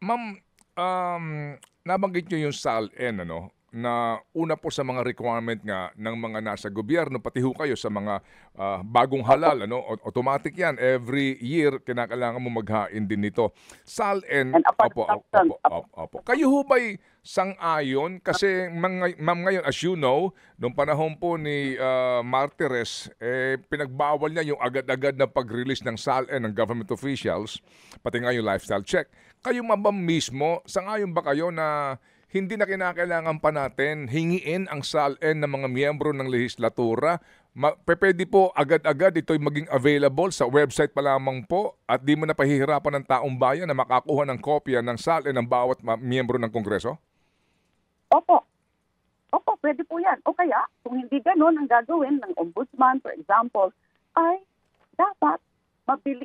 Ma'am, nabanggit niyo yung SALN ano, na una po sa mga requirement nga ng mga nasa gobyerno, pati ho kayo sa mga bagong Opo, halal, ano, automatic yan. Every year, kinakailangan mo maghain din nito. SALN, and upon opo, adoption, opo, opo, opo. Kayo ho ba'y sang-ayon? Kasi ma'am ngayon, as you know, nung panahon po ni Martires, pinagbawal niya yung agad-agad na pag-release ng SALN ng government officials, pati nga yung lifestyle check. Kayo mabam mismo, sang-ayon ba kayo na hindi na kinakailangan pa natin hingiin ang SALN ng mga miyembro ng lehislatura? Pwede po agad-agad ito'y maging available sa website pa lamang po at di mo na pahihirapan ng taong bayan na makakuha ng kopya ng SALN ng bawat miyembro ng Kongreso? opo, opo, pwede po yan. O kaya, kung hindi gano'n ang gagawin ng ombudsman, for example, ay dapat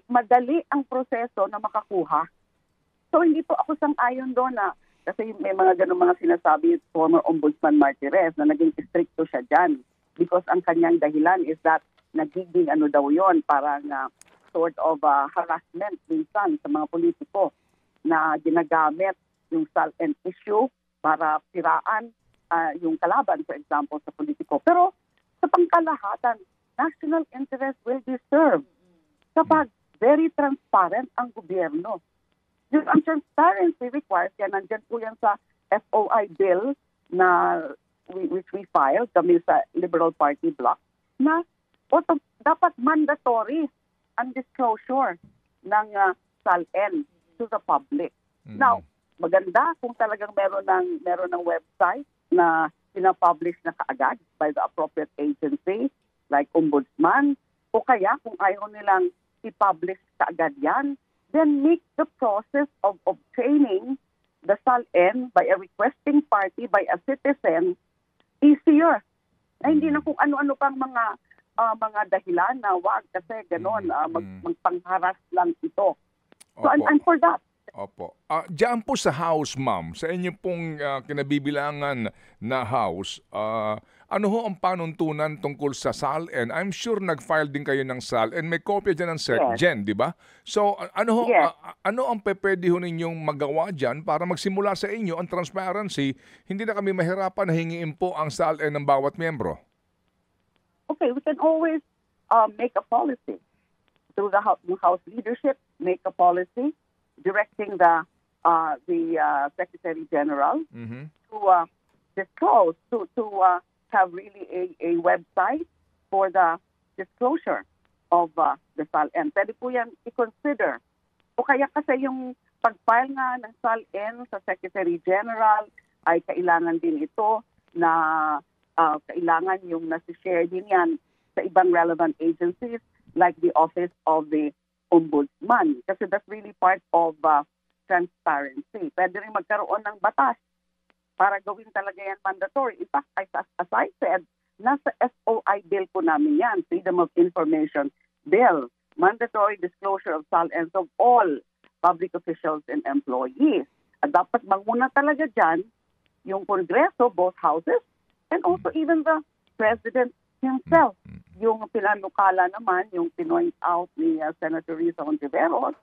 madali ang proseso na makakuha. So hindi po ako sang-ayon doon na kasi may mga ganun mga sinasabi former Ombudsman Martires na naging stricto siya dyan because ang kanyang dahilan is that nagiging ano daw yon parang sort of harassment minsan sa mga politiko na ginagamit yung SALN issue para siraan yung kalaban, for example, sa politiko. Pero sa pangkalahatan, national interest will be served kapag very transparent ang gobyerno. Yung ang transparency requires, kaya nandyan po yan sa FOI bill na which we filed kami sa Liberal Party bloc, na dapat mandatory ang disclosure ng SALN to the public. Now, maganda kung talagang meron ng website na pinapublish na kaagad by the appropriate agency like Ombudsman, o kaya kung ayaw nilang i-publish kaagad yan, then make the process of obtaining the SALN by a requesting party, by a citizen, easier. Na hindi na kung ano-ano pang mga dahilan na wag kasi gano'n, magpangharas lang ito. So I'm for that. Opo. Diyan po sa house, ma'am, sa inyo pong kinabibilangan na house, ano ho ang panuntunan tungkol sa SALN? I'm sure nag-file din kayo ng SALN. May kopya dyan ng SecGen, di ba? So, Yes. ano ang pwede ho ninyong magawa dyan para magsimula sa inyo ang transparency? Hindi na kami mahirapan na hingiin po ang SALN ng bawat miyembro. Okay, we can always make a policy through the House leadership, make a policy directing the Secretary General to disclose, to have really a website for the disclosure of the SALN. Pwede po yan i-consider. O kaya kasi yung pag-file nga ng SALN sa Secretary General ay kailangan din ito na kailangan yung nasi-share din yan sa ibang relevant agencies like the Office of the Ombudsman. Kasi that's really part of transparency. Pwede rin magkaroon ng batas para gawin talaga yan mandatory. In fact, as I said, nasa FOI bill po namin yan, Freedom of Information Bill, mandatory disclosure of SALNs of all public officials and employees. At dapat manguna talaga dyan yung Kongreso, both houses, and also even the President himself. Yung pinanukala naman, yung pinoint out ni Senator Risa Hontiveros,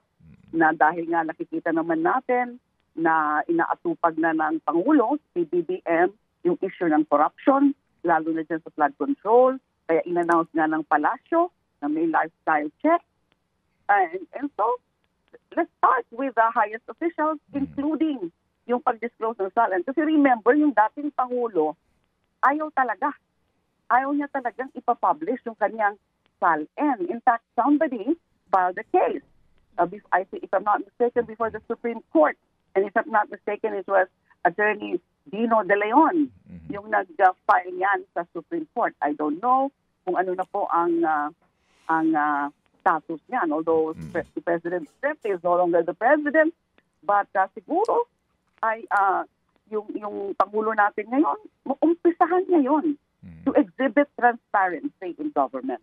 na dahil nga nakikita naman natin na inaatupag na ng Pangulo, PBBM, yung issue ng corruption, lalo na dyan sa flood control, kaya in-announce nga ng Palasyo na may lifestyle check. And so, let's start with the highest officials, including yung pag-disclose ng SALN. Kasi remember, yung dating Pangulo, ayaw niya talagang ipapublish yung kanyang SALN. In fact, somebody filed a case, if I'm not mistaken, before the Supreme Court. And if I'm not mistaken, it was Attorney Dino De Leon yung nag-file yan sa Supreme Court. I don't know kung ano na po ang status niyan. Although si President Duterte is no longer the president, but siguro ay yung Pangulo natin ngayon, umpisahan niya yun to exhibit transparency in government.